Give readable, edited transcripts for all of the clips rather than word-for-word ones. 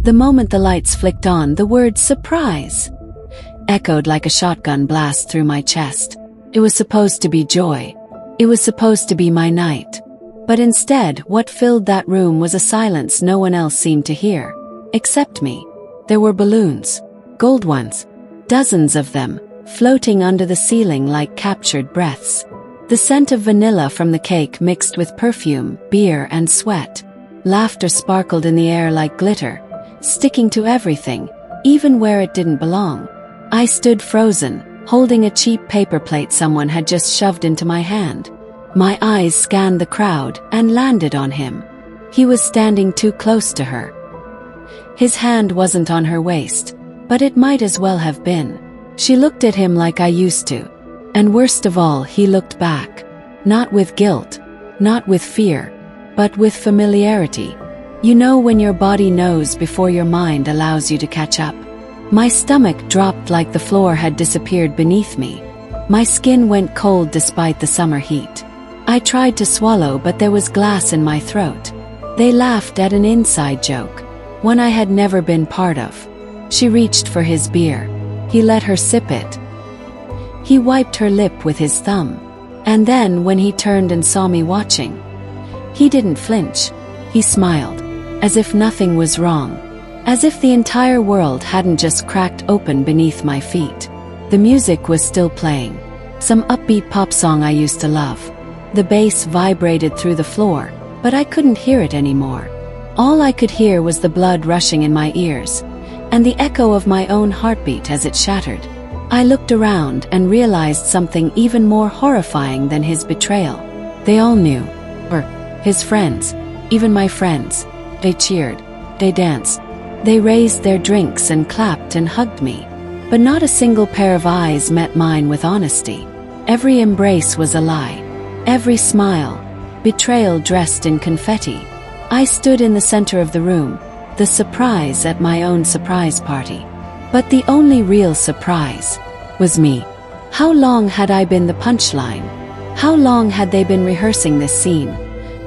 The moment the lights flicked on, the word "surprise" echoed like a shotgun blast through my chest. It was supposed to be joy. It was supposed to be my night. But instead, what filled that room was a silence no one else seemed to hear. Except me. There were balloons. Gold ones. Dozens of them, floating under the ceiling like captured breaths. The scent of vanilla from the cake mixed with perfume, beer, and sweat. Laughter sparkled in the air like glitter, sticking to everything, even where it didn't belong. I stood frozen, holding a cheap paper plate someone had just shoved into my hand. My eyes scanned the crowd and landed on him. He was standing too close to her. His hand wasn't on her waist, but it might as well have been. She looked at him like I used to. And worst of all, he looked back. Not with guilt, not with fear, but with familiarity. You know when your body knows before your mind allows you to catch up. My stomach dropped like the floor had disappeared beneath me. My skin went cold despite the summer heat. I tried to swallow, but there was glass in my throat. They laughed at an inside joke, one I had never been part of. She reached for his beer. He let her sip it. He wiped her lip with his thumb. And then, when he turned and saw me watching, he didn't flinch. He smiled, as if nothing was wrong. As if the entire world hadn't just cracked open beneath my feet. The music was still playing. Some upbeat pop song I used to love. The bass vibrated through the floor, but I couldn't hear it anymore. All I could hear was the blood rushing in my ears, and the echo of my own heartbeat as it shattered. I looked around and realized something even more horrifying than his betrayal. They all knew. Or his friends. Even my friends. They cheered. They danced. They raised their drinks and clapped and hugged me. But not a single pair of eyes met mine with honesty. Every embrace was a lie. Every smile. Betrayal dressed in confetti. I stood in the center of the room, the surprise at my own surprise party. But the only real surprise was me. How long had I been the punchline? How long had they been rehearsing this scene,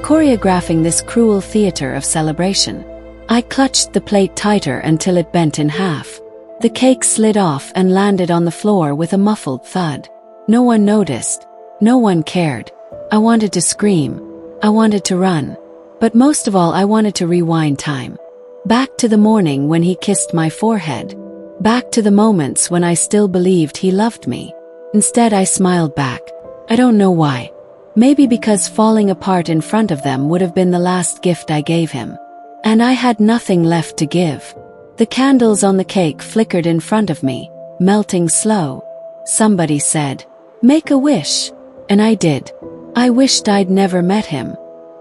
choreographing this cruel theater of celebration? I clutched the plate tighter until it bent in half. The cake slid off and landed on the floor with a muffled thud. No one noticed. No one cared. I wanted to scream. I wanted to run. But most of all, I wanted to rewind time. Back to the morning when he kissed my forehead. Back to the moments when I still believed he loved me. Instead, I smiled back. I don't know why. Maybe because falling apart in front of them would have been the last gift I gave him. And I had nothing left to give. The candles on the cake flickered in front of me, melting slow. Somebody said, "Make a wish." And I did. I wished I'd never met him.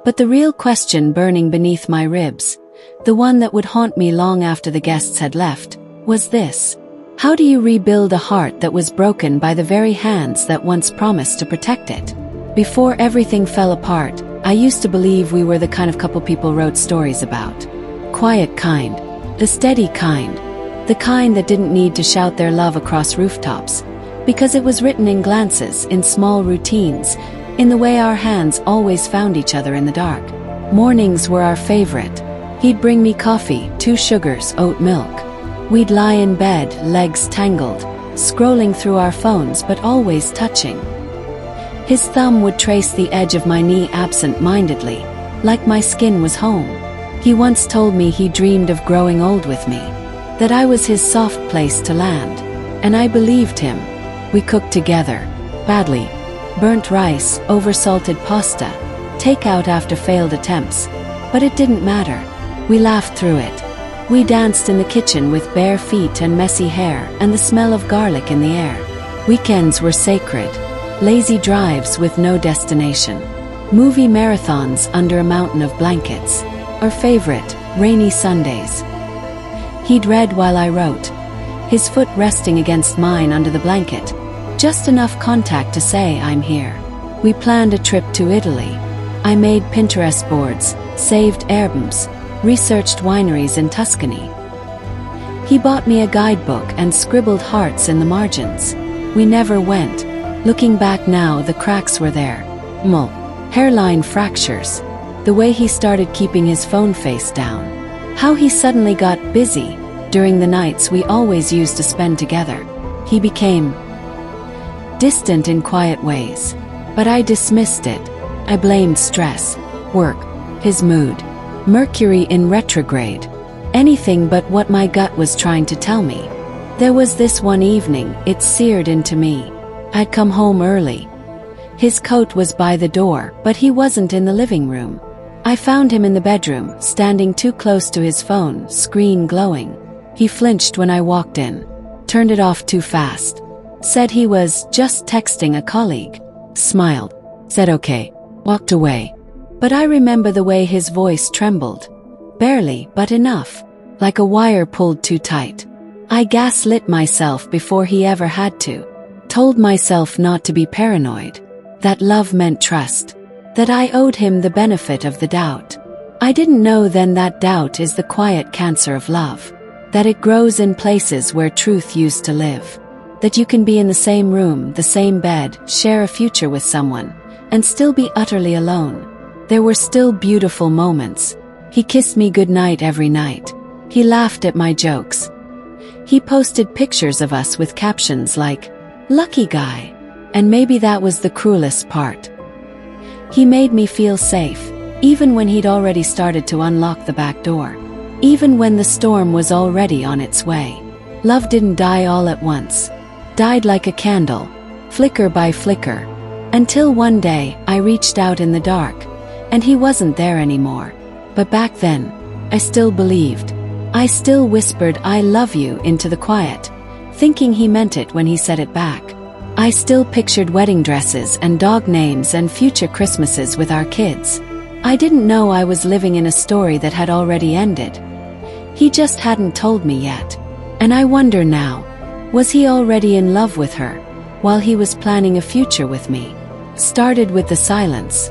But the real question burning beneath my ribs, the one that would haunt me long after the guests had left, was this. How do you rebuild a heart that was broken by the very hands that once promised to protect it? Before everything fell apart, I used to believe we were the kind of couple people wrote stories about. Quiet kind. The steady kind. The kind that didn't need to shout their love across rooftops. Because it was written in glances, in small routines, in the way our hands always found each other in the dark. Mornings were our favorite. He'd bring me coffee, 2 sugars, oat milk. We'd lie in bed, legs tangled, scrolling through our phones but always touching. His thumb would trace the edge of my knee absent-mindedly, like my skin was home. He once told me he dreamed of growing old with me, that I was his soft place to land. And I believed him. We cooked together, badly. Burnt rice, oversalted pasta, takeout after failed attempts. But it didn't matter. We laughed through it. We danced in the kitchen with bare feet and messy hair and the smell of garlic in the air. Weekends were sacred. Lazy drives with no destination. Movie marathons under a mountain of blankets. Our favorite, rainy Sundays. He'd read while I wrote, his foot resting against mine under the blanket. Just enough contact to say I'm here. We planned a trip to Italy. I made Pinterest boards, saved albums, researched wineries in Tuscany. He bought me a guidebook and scribbled hearts in the margins. We never went. Looking back now, the cracks were there. Hairline fractures. The way he started keeping his phone face down. How he suddenly got busy during the nights we always used to spend together. He became distant in quiet ways. But I dismissed it. I blamed stress, work, his mood, Mercury in retrograde, anything but what my gut was trying to tell me. There was this one evening, it seared into me. I'd come home early. His coat was by the door, but he wasn't in the living room. I found him in the bedroom, standing too close to his phone, screen glowing. He flinched when I walked in, turned it off too fast, said he was just texting a colleague, smiled, said okay, walked away. But I remember the way his voice trembled. Barely, but enough, like a wire pulled too tight. I gaslit myself before he ever had to. Told myself not to be paranoid. That love meant trust. That I owed him the benefit of the doubt. I didn't know then that doubt is the quiet cancer of love. That it grows in places where truth used to live. That you can be in the same room, the same bed, share a future with someone, and still be utterly alone. There were still beautiful moments. He kissed me goodnight every night. He laughed at my jokes. He posted pictures of us with captions like, "Lucky guy." And maybe that was the cruelest part. He made me feel safe, even when he'd already started to unlock the back door. Even when the storm was already on its way. Love didn't die all at once. Died like a candle, flicker by flicker. Until one day, I reached out in the dark, and he wasn't there anymore. But back then, I still believed. I still whispered "I love you" into the quiet, thinking he meant it when he said it back. I still pictured wedding dresses and dog names and future Christmases with our kids. I didn't know I was living in a story that had already ended. He just hadn't told me yet. And I wonder now, was he already in love with her, while he was planning a future with me? Started with the silence.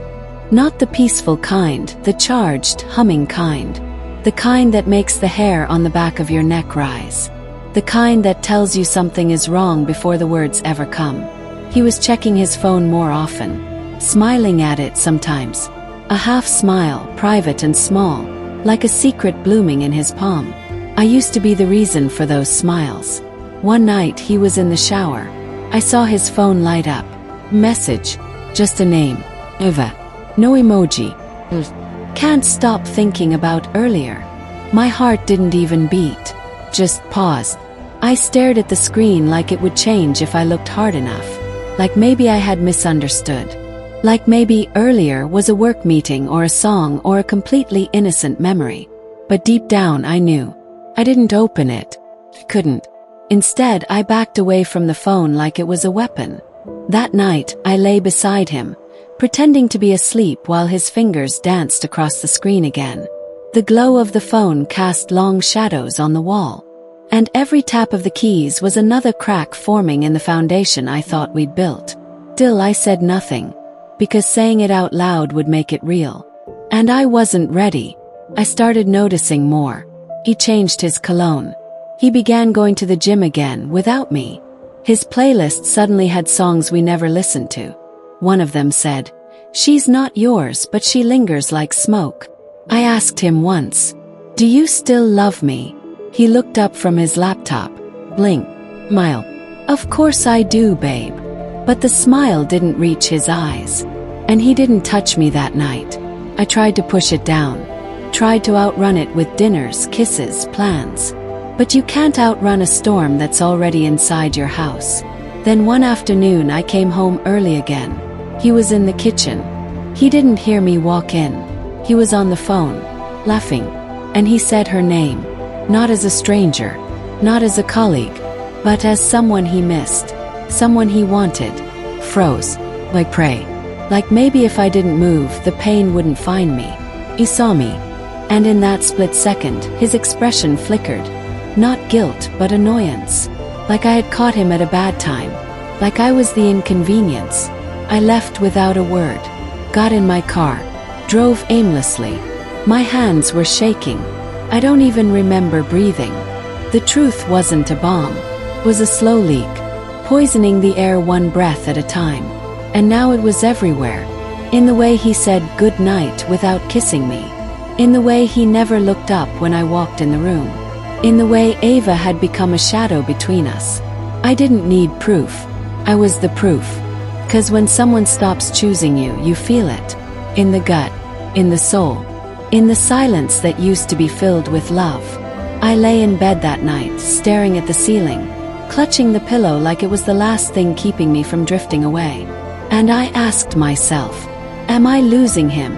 Not the peaceful kind, the charged, humming kind. The kind that makes the hair on the back of your neck rise. The kind that tells you something is wrong before the words ever come. He was checking his phone more often, smiling at it sometimes. A half smile, private and small, like a secret blooming in his palm. I used to be the reason for those smiles. One night he was in the shower. I saw his phone light up. Message. Just a name. Eva. No emoji. Can't stop thinking about earlier. My heart didn't even beat. Just paused. I stared at the screen like it would change if I looked hard enough. Like maybe I had misunderstood. Like maybe earlier was a work meeting or a song or a completely innocent memory. But deep down I knew. I didn't open it. Couldn't. Instead, I backed away from the phone like it was a weapon. That night, I lay beside him, pretending to be asleep while his fingers danced across the screen again. The glow of the phone cast long shadows on the wall. And every tap of the keys was another crack forming in the foundation I thought we'd built. Still I said nothing, because saying it out loud would make it real. And I wasn't ready. I started noticing more. He changed his cologne. He began going to the gym again without me. His playlist suddenly had songs we never listened to. One of them said, "She's not yours, but she lingers like smoke." I asked him once, "Do you still love me?" He looked up from his laptop, blinked, smiled. "Of course I do, babe." But the smile didn't reach his eyes. And he didn't touch me that night. I tried to push it down. Tried to outrun it with dinners, kisses, plans. But you can't outrun a storm that's already inside your house. Then one afternoon I came home early again. He was in the kitchen. He didn't hear me walk in. He was on the phone, laughing. And he said her name. Not as a stranger, not as a colleague, but as someone he missed, someone he wanted. Froze, like prey. Like maybe if I didn't move, the pain wouldn't find me. He saw me. And in that split second, his expression flickered. Not guilt, but annoyance. Like I had caught him at a bad time. Like I was the inconvenience. I left without a word. Got in my car. Drove aimlessly. My hands were shaking. I don't even remember breathing. The truth wasn't a bomb. It was a slow leak, poisoning the air one breath at a time. And now it was everywhere. In the way he said good night without kissing me. In the way he never looked up when I walked in the room. In the way Ava had become a shadow between us. I didn't need proof. I was the proof. 'Cause when someone stops choosing you, you feel it. In the gut. In the soul. In the silence that used to be filled with love. I lay in bed that night, staring at the ceiling, clutching the pillow like it was the last thing keeping me from drifting away. And I asked myself, am I losing him?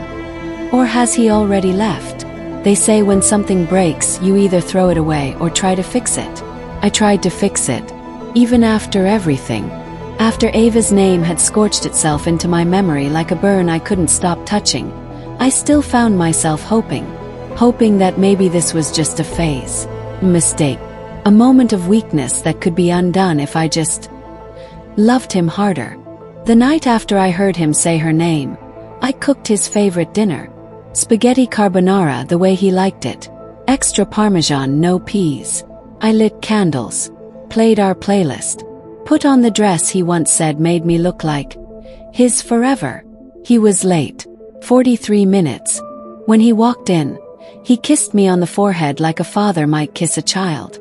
Or has he already left? They say when something breaks, you either throw it away or try to fix it. I tried to fix it. Even after everything. After Ava's name had scorched itself into my memory like a burn I couldn't stop touching, I still found myself hoping that maybe this was just a phase. Mistake. A moment of weakness that could be undone if I just loved him harder. The night after I heard him say her name, I cooked his favorite dinner. Spaghetti carbonara the way he liked it. Extra parmesan, no peas. I lit candles. Played our playlist. Put on the dress he once said made me look like his forever. He was late. 43 minutes. When he walked in, he kissed me on the forehead like a father might kiss a child.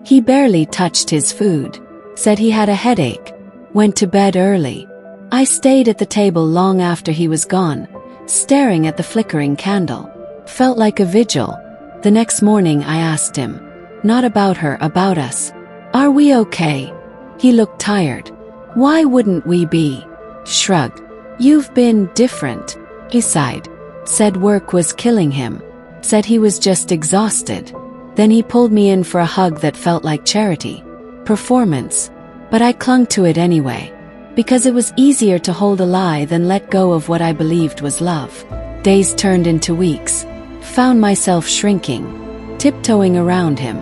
He barely touched his food. Said he had a headache. Went to bed early. I stayed at the table long after he was gone, staring at the flickering candle. Felt like a vigil. The next morning I asked him. Not about her, about us. Are we okay? He looked tired. Why wouldn't we be? Shrugged. You've been different. He sighed. Said work was killing him. Said he was just exhausted. Then he pulled me in for a hug that felt like charity. Performance. But I clung to it anyway. Because it was easier to hold a lie than let go of what I believed was love. Days turned into weeks. Found myself shrinking. Tiptoeing around him.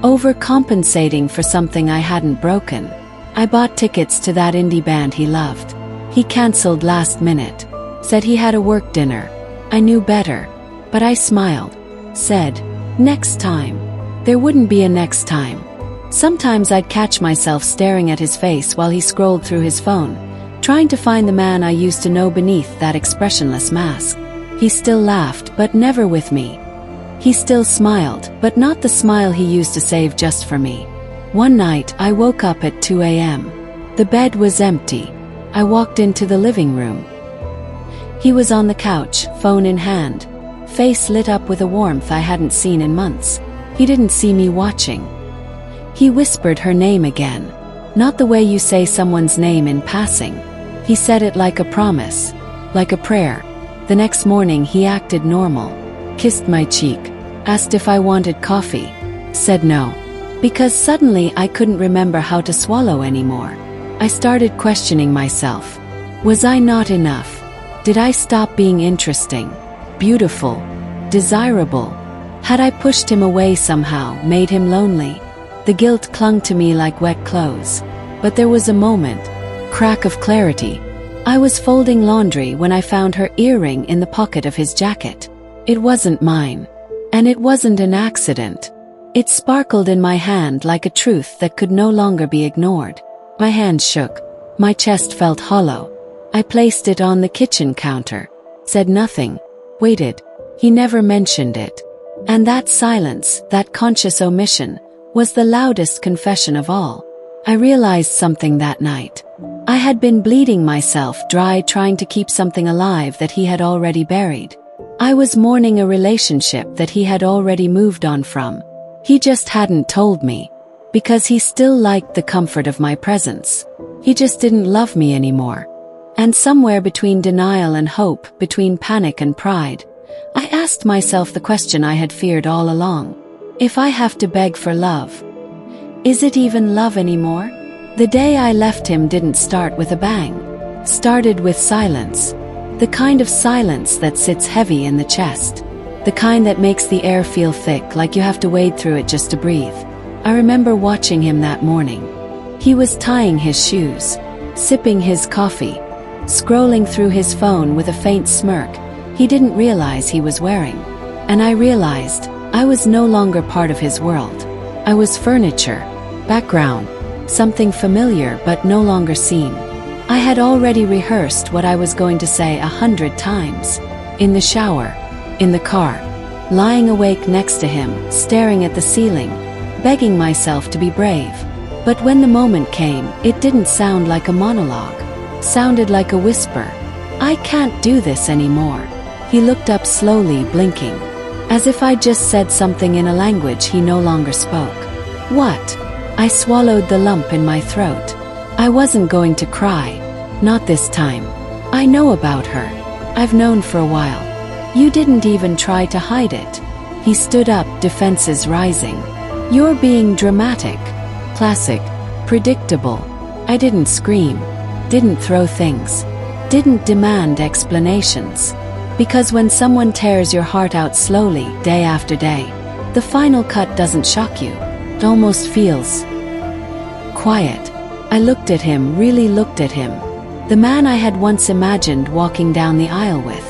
Overcompensating for something I hadn't broken. I bought tickets to that indie band he loved. He canceled last minute. Said he had a work dinner. I knew better. But I smiled. Said, next time. There wouldn't be a next time. Sometimes I'd catch myself staring at his face while he scrolled through his phone, trying to find the man I used to know beneath that expressionless mask. He still laughed, but never with me. He still smiled, but not the smile he used to save just for me. One night, I woke up at 2 a.m. The bed was empty. I walked into the living room. He was on the couch, phone in hand, face lit up with a warmth I hadn't seen in months. He didn't see me watching. He whispered her name again. Not the way you say someone's name in passing. He said it like a promise, like a prayer. The next morning he acted normal. Kissed my cheek. Asked if I wanted coffee. Said no. Because suddenly I couldn't remember how to swallow anymore. I started questioning myself. Was I not enough? Did I stop being interesting, beautiful, desirable? Had I pushed him away somehow, made him lonely? The guilt clung to me like wet clothes. But there was a moment, crack of clarity. I was folding laundry when I found her earring in the pocket of his jacket. It wasn't mine. And it wasn't an accident. It sparkled in my hand like a truth that could no longer be ignored. My hand shook. My chest felt hollow. I placed it on the kitchen counter. Said nothing. Waited. He never mentioned it. And that silence, that conscious omission, was the loudest confession of all. I realized something that night. I had been bleeding myself dry trying to keep something alive that he had already buried. I was mourning a relationship that he had already moved on from. He just hadn't told me. Because he still liked the comfort of my presence. He just didn't love me anymore. And somewhere between denial and hope, between panic and pride, I asked myself the question I had feared all along. If I have to beg for love, is it even love anymore? The day I left him didn't start with a bang. Started with silence. The kind of silence that sits heavy in the chest. The kind that makes the air feel thick like you have to wade through it just to breathe. I remember watching him that morning. He was tying his shoes, sipping his coffee, scrolling through his phone with a faint smirk he didn't realize he was wearing. And I realized I was no longer part of his world. I was furniture, background, something familiar but no longer seen. I had already rehearsed what I was going to say 100 times. In the shower, in the car, lying awake next to him, staring at the ceiling, begging myself to be brave. But when the moment came, it didn't sound like a monologue. Sounded like a whisper. I can't do this anymore. He looked up slowly, blinking, as if I'd just said something in a language he no longer spoke. What? I swallowed the lump in my throat. I wasn't going to cry. Not this time. I know about her. I've known for a while. You didn't even try to hide it. He stood up, defenses rising. You're being dramatic. Classic. Predictable. I didn't scream. Didn't throw things. Didn't demand explanations. Because when someone tears your heart out slowly, day after day, the final cut doesn't shock you. It almost feels quiet. I looked at him, really looked at him. The man I had once imagined walking down the aisle with.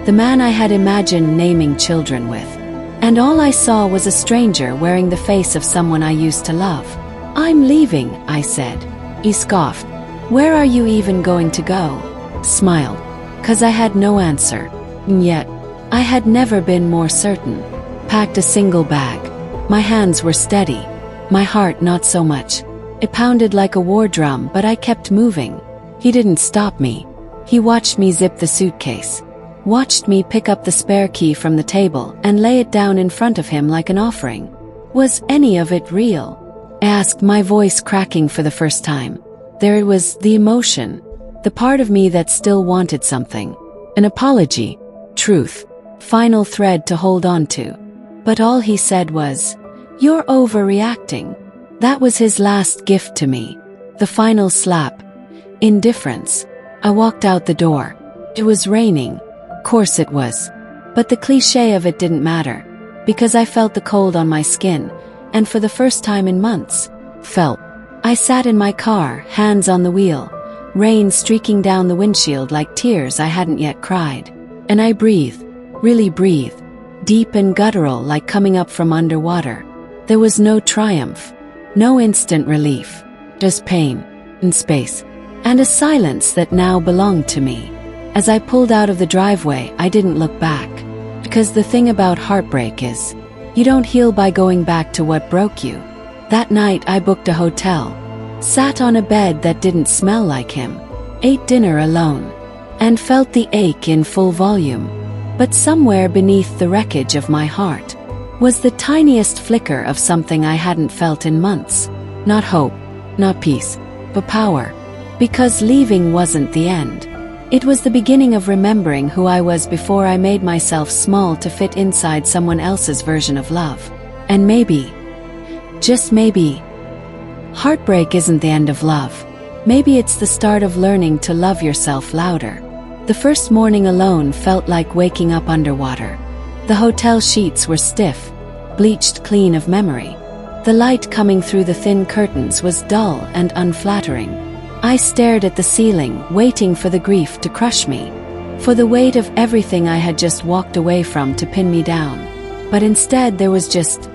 The man I had imagined naming children with. And all I saw was a stranger wearing the face of someone I used to love. I'm leaving, I said. He scoffed. Where are you even going to go? Smiled. 'Cause I had no answer. And yet, I had never been more certain. Packed a single bag. My hands were steady. My heart not so much. It pounded like a war drum, but I kept moving. He didn't stop me. He watched me zip the suitcase. Watched me pick up the spare key from the table and lay it down in front of him like an offering. Was any of it real? I asked, my voice cracking for the first time. There it was, the emotion. The part of me that still wanted something. An apology. Truth. Final thread to hold on to. But all he said was, "You're overreacting." That was his last gift to me. The final slap. Indifference. I walked out the door. It was raining. Course it was. But the cliché of it didn't matter. Because I felt the cold on my skin, and for the first time in months, felt. I sat in my car, hands on the wheel, rain streaking down the windshield like tears I hadn't yet cried. And I breathed, really breathed, deep and guttural like coming up from underwater. There was no triumph, no instant relief, just pain, and space, and a silence that now belonged to me. As I pulled out of the driveway, I didn't look back. Because the thing about heartbreak is, you don't heal by going back to what broke you. That night I booked a hotel, sat on a bed that didn't smell like him, ate dinner alone, and felt the ache in full volume. But somewhere beneath the wreckage of my heart was the tiniest flicker of something I hadn't felt in months. Not hope, not peace, but power. Because leaving wasn't the end. It was the beginning of remembering who I was before I made myself small to fit inside someone else's version of love. And maybe, just maybe, heartbreak isn't the end of love. Maybe it's the start of learning to love yourself louder. The first morning alone felt like waking up underwater. The hotel sheets were stiff, bleached clean of memory. The light coming through the thin curtains was dull and unflattering. I stared at the ceiling, waiting for the grief to crush me, for the weight of everything I had just walked away from to pin me down. But instead there was just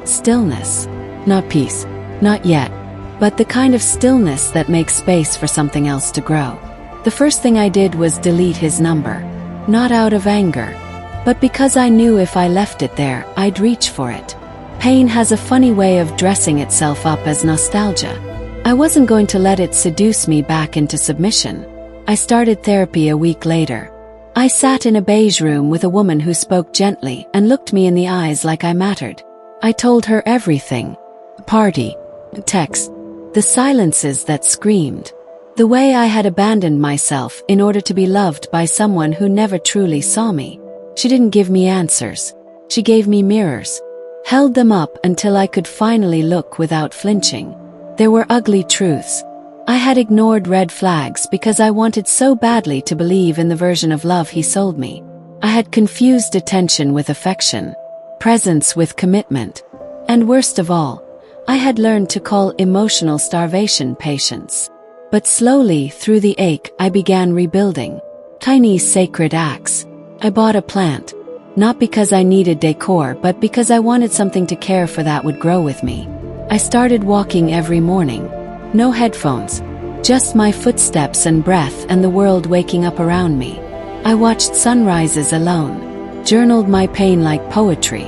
stillness. Not peace, not yet, but the kind of stillness that makes space for something else to grow. The first thing I did was delete his number. Not out of anger, but because I knew if I left it there, I'd reach for it. Pain has a funny way of dressing itself up as nostalgia. I wasn't going to let it seduce me back into submission. I started therapy a week later. I sat in a beige room with a woman who spoke gently and looked me in the eyes like I mattered. I told her everything. The party, the text, the silences that screamed. The way I had abandoned myself in order to be loved by someone who never truly saw me. She didn't give me answers. She gave me mirrors. Held them up until I could finally look without flinching. There were ugly truths. I had ignored red flags because I wanted so badly to believe in the version of love he sold me. I had confused attention with affection, presence with commitment, and worst of all, I had learned to call emotional starvation patience. But slowly, through the ache, I began rebuilding. Tiny sacred acts. I bought a plant. Not because I needed decor, but because I wanted something to care for that would grow with me. I started walking every morning. No headphones. Just my footsteps and breath and the world waking up around me. I watched sunrises alone. journaled my pain like poetry.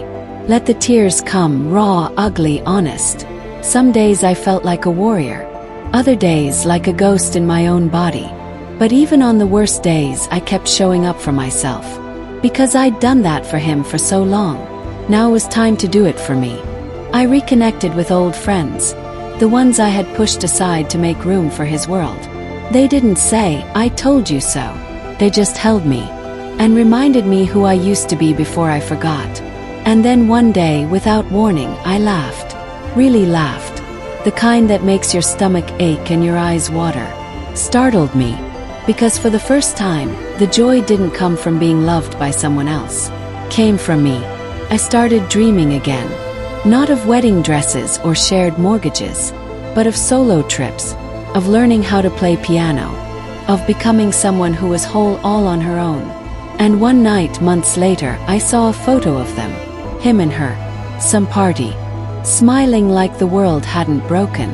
Let the tears come, raw, ugly, honest. Some days I felt like a warrior, other days like a ghost in my own body. But even on the worst days, I kept showing up for myself. Because I'd done that for him for so long. Now it was time to do it for me. I reconnected with old friends, the ones I had pushed aside to make room for his world. They didn't say, "I told you so." They just held me and reminded me who I used to be before I forgot. And then one day, without warning, I laughed. Really laughed. The kind that makes your stomach ache and your eyes water. Startled me. Because for the first time, the joy didn't come from being loved by someone else. Came from me. I started dreaming again. Not of wedding dresses or shared mortgages, but of solo trips, of learning how to play piano, of becoming someone who was whole all on her own. And one night, months later, I saw a photo of them. Him and her. Some party. Smiling like the world hadn't broken.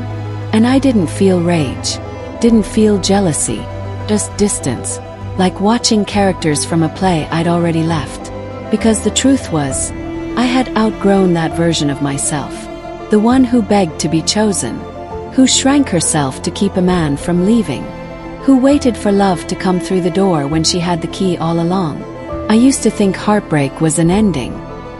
And I didn't feel rage. Didn't feel jealousy. Just distance. Like watching characters from a play I'd already left. Because the truth was, I had outgrown that version of myself. The one who begged to be chosen. Who shrank herself to keep a man from leaving. Who waited for love to come through the door when she had the key all along. I used to think heartbreak was an ending.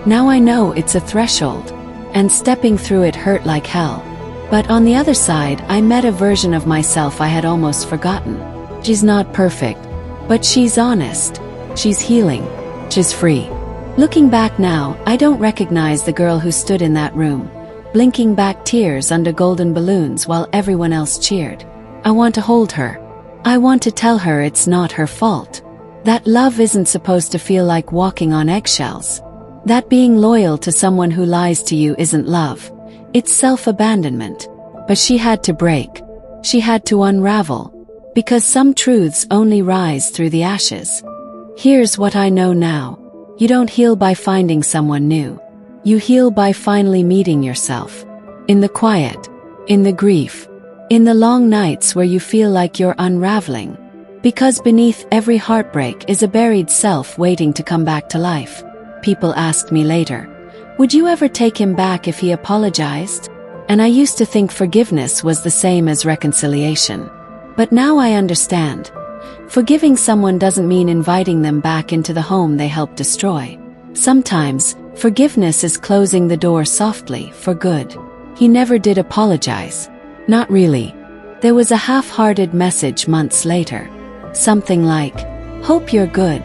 Now I know it's a threshold. And stepping through it hurt like hell. But on the other side, I met a version of myself I had almost forgotten. She's not perfect, but she's honest. She's healing. She's free. Looking back now, I don't recognize the girl who stood in that room, blinking back tears under golden balloons while everyone else cheered. I want to hold her. I want to tell her it's not her fault. That love isn't supposed to feel like walking on eggshells. That being loyal to someone who lies to you isn't love. It's self-abandonment. But she had to break. She had to unravel. Because some truths only rise through the ashes. Here's what I know now. You don't heal by finding someone new. You heal by finally meeting yourself. In the quiet. In the grief. In the long nights where you feel like you're unraveling. Because beneath every heartbreak is a buried self waiting to come back to life. People asked me later, would you ever take him back if he apologized? And I used to think forgiveness was the same as reconciliation. But now I understand. Forgiving someone doesn't mean inviting them back into the home they helped destroy. Sometimes, forgiveness is closing the door softly, for good. He never did apologize. Not really. There was a half-hearted message months later. Something like, "Hope you're good."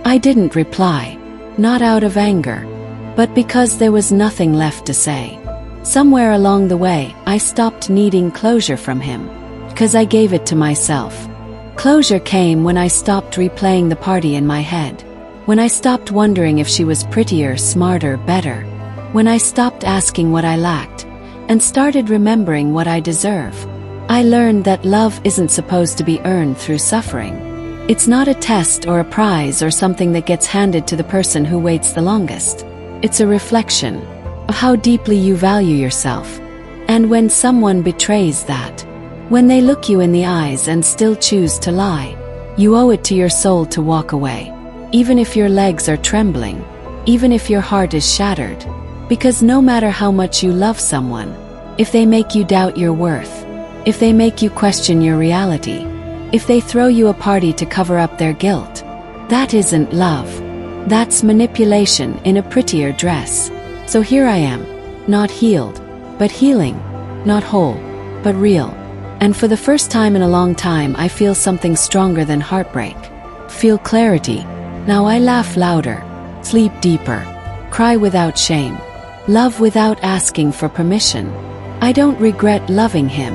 I didn't reply. Not out of anger. But because there was nothing left to say. Somewhere along the way, I stopped needing closure from him. Because I gave it to myself. Closure came when I stopped replaying the party in my head. When I stopped wondering if she was prettier, smarter, better. When I stopped asking what I lacked. And started remembering what I deserve. I learned that love isn't supposed to be earned through suffering. It's not a test or a prize or something that gets handed to the person who waits the longest. It's a reflection of how deeply you value yourself. And when someone betrays that, when they look you in the eyes and still choose to lie, you owe it to your soul to walk away. Even if your legs are trembling, even if your heart is shattered. Because no matter how much you love someone, if they make you doubt your worth, if they make you question your reality, if they throw you a party to cover up their guilt, that isn't love. That's manipulation in a prettier dress. So here I am, not healed, but healing, not whole, but real. And for the first time in a long time, I feel something stronger than heartbreak. Feel clarity. Now I laugh louder, sleep deeper, cry without shame, love without asking for permission. I don't regret loving him.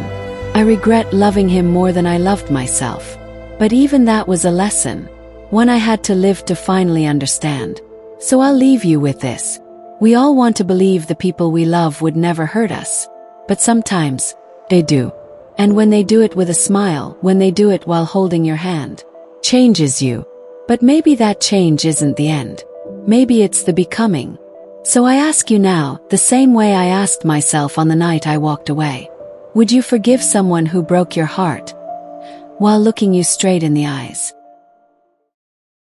I regret loving him more than I loved myself. But even that was a lesson, one I had to live to finally understand. So I'll leave you with this. We all want to believe the people we love would never hurt us. But sometimes, they do. And when they do it with a smile, when they do it while holding your hand, changes you. But maybe that change isn't the end. Maybe it's the becoming. So I ask you now, the same way I asked myself on the night I walked away. Would you forgive someone who broke your heart while looking you straight in the eyes?